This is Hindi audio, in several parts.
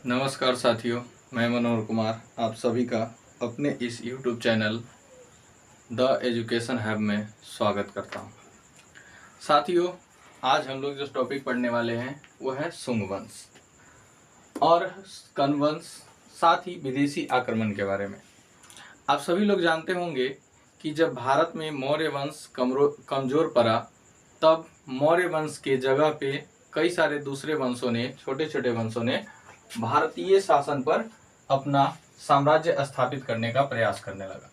नमस्कार साथियों, मैं मनोहर कुमार आप सभी का अपने इस YouTube channel the education hub में स्वागत करता हूं। साथियों, आज हम लोग जो टॉपिक पढ़ने वाले हैं वो है शुंग वंश और कण्व वंश, साथ ही विदेशी आक्रमण के बारे में। आप सभी लोग जानते होंगे कि जब भारत में मौर्य वंश कमजोर पड़ा, तब मौर्य वंश के जगह पे कई सारे दूसरे वंशों ने, छोटे छोटे वंशों ने भारतीय शासन पर अपना साम्राज्य स्थापित करने का प्रयास करने लगा।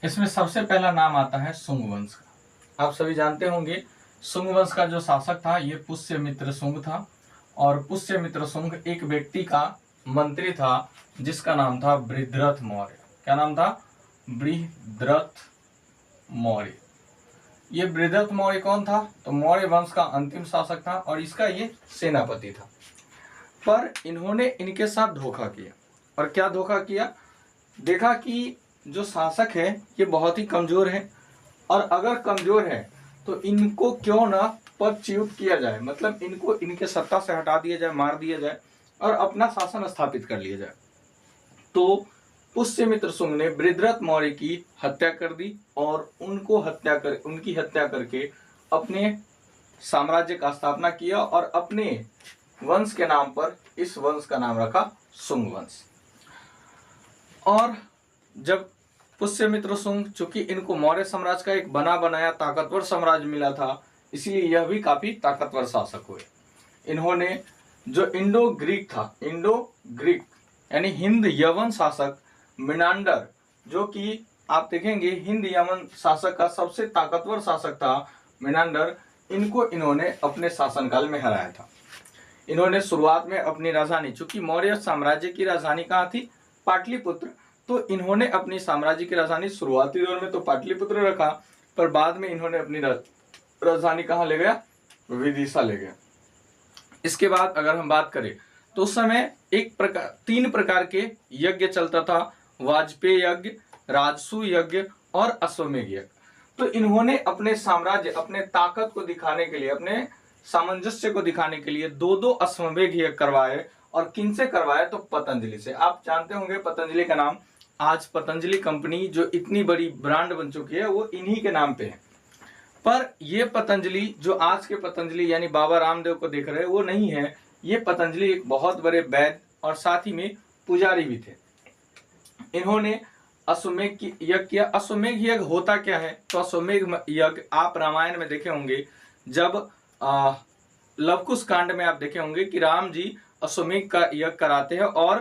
इसमें सबसे पहला नाम आता है शुंग वंश का। आप सभी जानते होंगे शुंग वंश का जो शासक था ये पुष्यमित्र शुंग था, और पुष्यमित्र शुंग एक व्यक्ति का मंत्री था जिसका नाम था बृहद्रथ मौर्य। क्या नाम था? बृहद्रथ मौर्य। ये बृहद्रथ मौर्य कौन था? तो मौर्य वंश का अंतिम शासक था और इसका ये सेनापति था। पर इन्होंने इनके साथ धोखा किया। और क्या धोखा किया? देखा कि जो शासक है ये बहुत ही कमजोर है, और अगर कमजोर है तो इनको क्यों ना पदच्युत किया जाए, मतलब इनको इनके सत्ता से हटा दिया जाए, मार दिया जाए और अपना शासन स्थापित कर लिया जाए। तो पुष्यमित्र शुंग ने बृहद्रथ मौर्य की हत्या कर दी और उनकी हत्या करके अपने साम्राज्य का स्थापना किया और अपने वंश के नाम पर इस वंश का नाम रखा शुंग वंश। और जब पुष्यमित्र शुंग, चूंकि इनको मौर्य साम्राज्य का एक बना बनाया ताकतवर साम्राज्य मिला था, इसलिए यह भी काफी ताकतवर शासक हुए। इन्होंने जो इंडो ग्रीक यानी हिंद यवन शासक मिनांडर, जो कि आप देखेंगे हिंद यवन शासक का सबसे ताकतवर शासक था मिनांडर, इनको इन्होंने अपने शासनकाल में हराया था। इन्होंने शुरुआत में अपनी राजधानी, चूंकि मौर्य साम्राज्य की राजधानी कहाँ थी? पाटलिपुत्र। तो इन्होंने अपनी साम्राज्य की राजधानी शुरुआती दौर में तो पाटलिपुत्र रखा, पर बाद में इन्होंने अपनी राजधानी कहाँ ले गया? विदिशा ले गया। इसके बाद अगर हम बात करें तो उस समय तीन प्रकार के यज्ञ चलता था: वाजपेयी यज्ञ, राजसू यज्ञ और अश्वमेध यज्ञ। तो इन्होंने अपने साम्राज्य, अपने ताकत को दिखाने के लिए, अपने सामंजस्य को दिखाने के लिए दो दो अश्वमेध यज्ञ करवाए। और किनसे करवाए? तो पतंजलि से। आप जानते होंगे पतंजलि का नाम। आज पतंजलि कंपनी जो इतनी बड़ी ब्रांड बन चुकी है वो इन्हीं के नाम पे है। पर ये पतंजलि, जो आज के पतंजलि यानी बाबा रामदेव को देख रहे हैं, वो नहीं है। ये पतंजलि एक बहुत बड़े वैद्य और साथ ही में पुजारी भी थे। इन्होंने अश्वमेध यज्ञ किया। अश्वमेध यज्ञ होता क्या है? तो अश्वमेध यज्ञ आप रामायण में देखे होंगे, जब लवकुश कांड में आप देखे होंगे कि राम जी अश्वमेध का यज्ञ कराते हैं और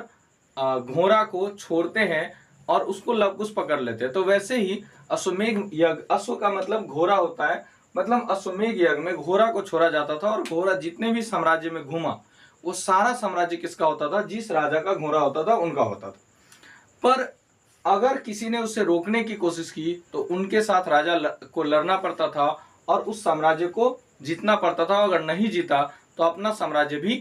घोड़ा को छोड़ते हैं और उसको लवकुश पकड़ लेते हैं। तो वैसे ही अश्वमेध यज्ञ, अश्व का मतलब घोड़ा होता है, मतलब अश्वमेध यज्ञ में घोड़ा को छोड़ा जाता था और घोड़ा जितने भी साम्राज्य में घूमा वो सारा साम्राज्य किसका होता था? जिस राजा का घोड़ा होता था उनका होता था। पर अगर किसी ने उसे रोकने की कोशिश की तो उनके साथ राजा को लड़ना पड़ता था और उस साम्राज्य को जीतना पड़ता था। अगर नहीं जीता तो अपना साम्राज्य भी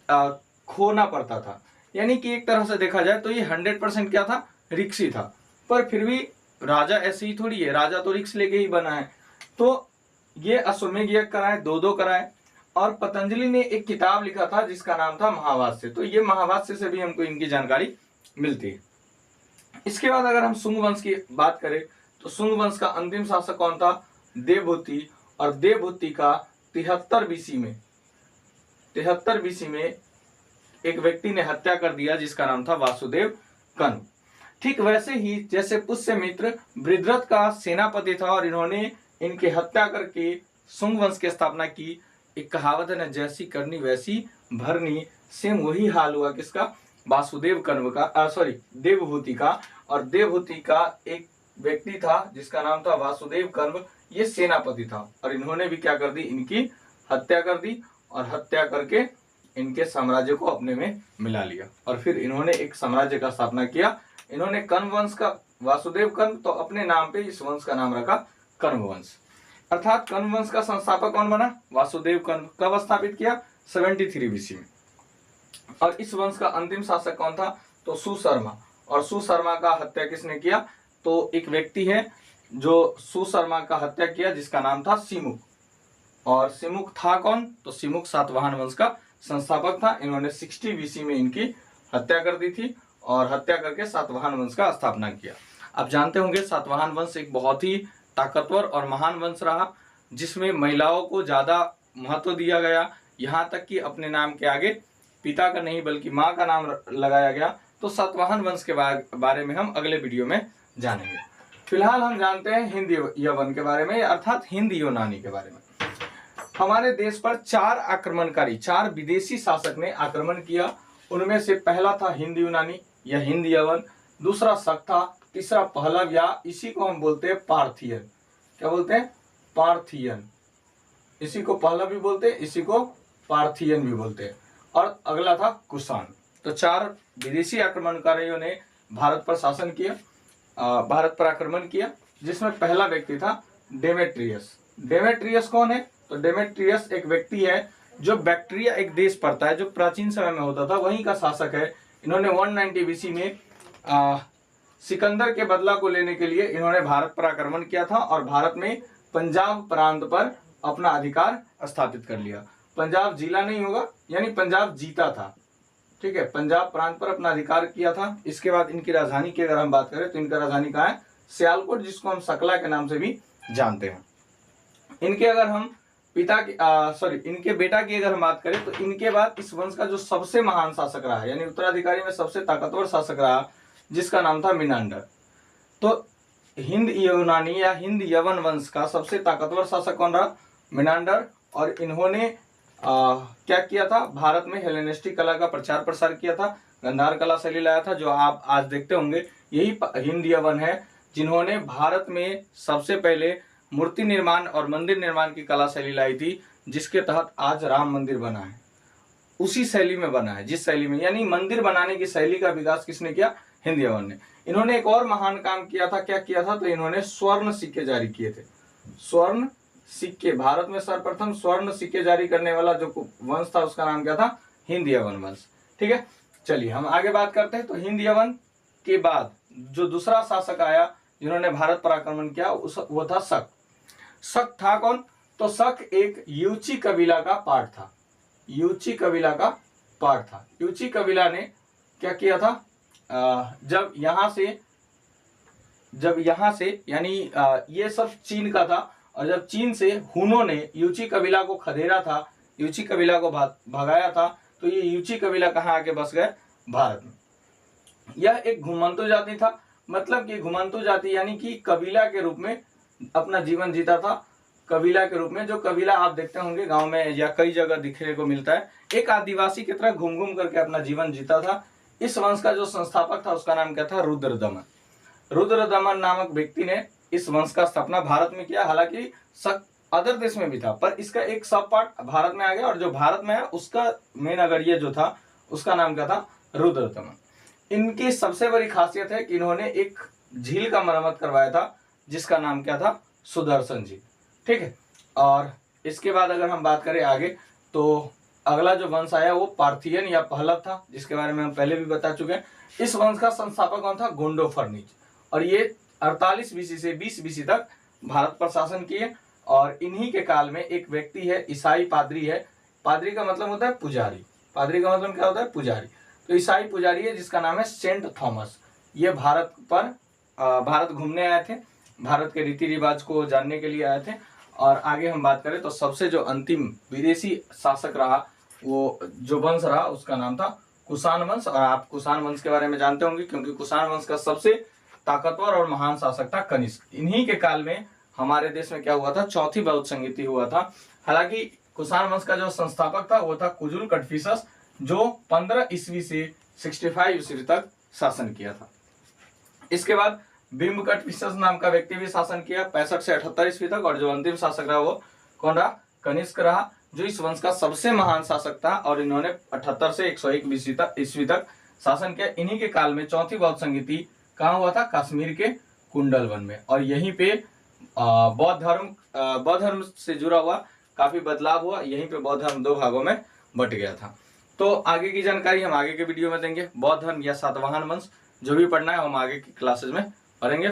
खोना पड़ता था। यानी कि एक तरह से देखा जाए तो ये 100% क्या था? रिक्स था। पर फिर भी राजा ऐसे ही थोड़ी है, राजा तो रिक्स लेके ही बना है। तो ये अश्वमेध यज्ञ कराए, दो कराए। और पतंजलि ने एक किताब लिखा था जिसका नाम था महाभाष्य। तो ये महाभाष्य से भी हमको इनकी जानकारी मिलती है। इसके बाद अगर हम शुंग वंश की बात करें तो शुंग वंश का अंतिम शासक कौन था? देवहूति। और देवहूति का 73 बीसी में एक व्यक्ति ने हत्या कर दिया जिसका नाम था वासुदेव कण्व। ठीक वैसे ही जैसे पुष्यमित्र बृहद्रथ का सेनापति था और इन्होंने इनकी हत्या करके शुंग वंश की स्थापना की। एक कहावत है ना, जैसी करनी वैसी भरनी। सेम वही हाल हुआ किसका? वासुदेव कण्व का, देवहूति का। और देवहूति का एक व्यक्ति था जिसका नाम था वासुदेव कण्व, ये सेनापति था। और इन्होंने भी क्या कर दी? इनकी हत्या कर दी और हत्या करके इनके साम्राज्य को अपने में मिला लिया। और फिर इन्होंने एक साम्राज्य का स्थापना किया। इन्होंने कण्व वंश का, वासुदेव कण्व, तो अपने नाम पे इस वंश का नाम रखा कण्व वंश। अर्थात कण्व वंश का संस्थापक कौन बना? वासुदेव कण्व। कब स्थापित किया? 73 बीसी में। और इस वंश का अंतिम शासक कौन था? तो सुशर्मा। और सुशर्मा का हत्या किसने किया? तो एक व्यक्ति है जो सुशर्मा का हत्या किया जिसका नाम था सिमुक। और सिमुक था कौन? तो सिमुक सातवाहन वंश का संस्थापक था। इन्होंने 60 BC में इनकी हत्या कर दी थी और हत्या करके सातवाहन वंश का स्थापना किया। आप जानते होंगे सातवाहन वंश एक बहुत ही ताकतवर और महान वंश रहा, जिसमें महिलाओं को ज्यादा महत्व दिया गया, यहाँ तक कि अपने नाम के आगे पिता का नहीं बल्कि माँ का नाम लगाया गया। तो सातवाहन वंश के बारे में हम अगले वीडियो में जानेंगे। फिलहाल हम जानते हैं हिंद यवन के बारे में, अर्थात हिंद यूनानी के बारे में। हमारे देश पर 4 आक्रमणकारी, 4 विदेशी शासक ने आक्रमण किया। उनमें से पहला था हिंद यूनानी या हिंद यवन, दूसरा शक था, तीसरा पहलव या इसी को हम बोलते हैं पार्थियन। क्या बोलते हैं? पार्थियन। इसी को पहलव भी बोलते हैं, इसी को पार्थियन भी बोलते हैं। और अगला था कुषाण। तो 4 विदेशी आक्रमणकारियों ने भारत पर शासन किया, भारत पर आक्रमण किया, जिसमें पहला व्यक्ति था डेमेट्रियस। डेमेट्रियस कौन है? तो डेमेट्रियस एक व्यक्ति है जो बैक्ट्रिया एक देश पड़ता है, जो प्राचीन समय में होता था, वहीं का शासक है। इन्होंने 190 BC में सिकंदर के बदला को लेने के लिए इन्होंने भारत पर आक्रमण किया था और भारत में पंजाब प्रांत पर अपना अधिकार स्थापित कर लिया। पंजाब जिला नहीं होगा, यानी पंजाब जीता था, ठीक है, पंजाब प्रांत पर अपना अधिकार किया था। इसके बाद इनकी राजधानी की अगर हम बात करें तो इनका राजधानी कहाँ है? सियालकोट, जिसको हम सकला के नाम से भी जानते हैं। इनके अगर हम इनके बेटा की अगर हम बात करें तो इनके बाद इस वंश का जो सबसे महान शासक रहा, यानी उत्तराधिकारी में सबसे ताकतवर शासक रहा, जिसका नाम था मिनांडर। तो हिंद यूनानी या हिंद यवन वंश का सबसे ताकतवर शासक कौन रहा? मिनांडर। और इन्होंने क्या किया था? भारत में हेलेनिस्टिक कला का प्रचार प्रसार किया था, गंधार कला शैली लाया था, जो आप आज देखते होंगे। यही हिंद यवन है जिन्होंने भारत में सबसे पहले मूर्ति निर्माण और मंदिर निर्माण की कला शैली लाई थी, जिसके तहत आज राम मंदिर बना है। उसी शैली में बना है, जिस शैली में, यानी मंदिर बनाने की शैली का विकास किसने किया? हिंद यवन ने। इन्होंने एक और महान काम किया था। क्या किया था? तो इन्होंने स्वर्ण सिक्के जारी किए थे। स्वर्ण सिक्के, भारत में सर्वप्रथम स्वर्ण सिक्के जारी करने वाला जो वंश था उसका नाम क्या था? हिंद यवन वंश। ठीक है, चलिए हम आगे बात करते हैं। तो हिंद यवन के बाद जो दूसरा शासक आया जिन्होंने भारत पर आक्रमण किया वो था शक। शक था कौन? तो शक एक यूची कबीला का पार्ट था। यूची कबीला का पार्ट था। यूची कबीला ने क्या किया था? जब यहाँ से यानी ये सब चीन का था, और जब चीन से हुनों ने यूची कबीला को खदेड़ा था, यूची कबीला को भगाया था, तो ये यूची कबीला कहाँ आके बस गए? भारत में। यह एक घुमंतु जाति था, मतलब कि घुमंतु जाति यानी कि कबीला के रूप में अपना जीवन जीता था। कबीला के रूप में, जो कबीला आप देखते होंगे गांव में या कई जगह दिखने को मिलता है, एक आदिवासी की तरह घूम घूम करके अपना जीवन जीता था। इस वंश का जो संस्थापक था उसका नाम क्या था? रुद्रदमन। रुद्रदमन नामक व्यक्ति ने इस वंश का स्थापना भारत में किया। हालांकि अदर देश में भी था, पर इसका एक सब पार्ट भारत में आ गया, और जो भारत में है उसका मेन अगर ये जो था उसका नाम क्या था? रुद्रदमन। इनकी सबसे बड़ी खासियत है कि इन्होंने एक झील का मरम्मत करवाया था, जिसका नाम क्या था? सुदर्शन झील। ठीक है, और इसके बाद अगर हम बात करें आगे, तो अगला जो वंश आया वो पार्थियन या पहलव था, जिसके बारे में हम पहले भी बता चुके हैं। इस वंश का संस्थापक कौन था? गोंडोफर्निज। और ये 48 BC से 20 BC तक भारत पर शासन किए। और इन्हीं के काल में एक व्यक्ति है, ईसाई पादरी है। पादरी का मतलब होता है पुजारी। पादरी का मतलब क्या होता है? पुजारी। तो ईसाई पुजारी है जिसका नाम है सेंट थॉमस। ये भारत घूमने आए थे, भारत के रीति रिवाज को जानने के लिए आए थे। और आगे हम बात करें तो सबसे जो अंतिम विदेशी शासक रहा, वो जो वंश रहा उसका नाम था कुषाण वंश। और आप कुषाण वंश के बारे में जानते होंगे, क्योंकि कुषाण वंश का सबसे ताकतवर और महान शासक था कनिष्क। इन्हीं के काल में हमारे देश में क्या हुआ था? चौथी बौद्ध संगीति हुआ था। हालांकि कुषाण वंश का जो संस्थापक था वो था कुजुल कटफिसस, जो 15 ईस्वी से 65 ईस्वी तक शासन किया था। इसके बाद बिम्बकटफिसस नाम का व्यक्ति भी शासन किया 65 से 78 ईस्वी तक। और जो अंतिम शासक रहा वो कौन रहा? कनिष्क रहा, जो इस वंश का सबसे महान शासक था। और इन्होंने 78 से 101 ईस्वी तक शासन किया। इन्हीं के काल में चौथी बौद्ध संगीति कहाँ हुआ था? कश्मीर के कुंडलवन में। और यहीं पे बौद्ध धर्म से जुड़ा हुआ काफी बदलाव हुआ। यहीं पे बौद्ध धर्म 2 भागों में बट गया था। तो आगे की जानकारी हम आगे के वीडियो में देंगे। बौद्ध धर्म या सातवाहन वंश जो भी पढ़ना है हम आगे की क्लासेज में पढ़ेंगे।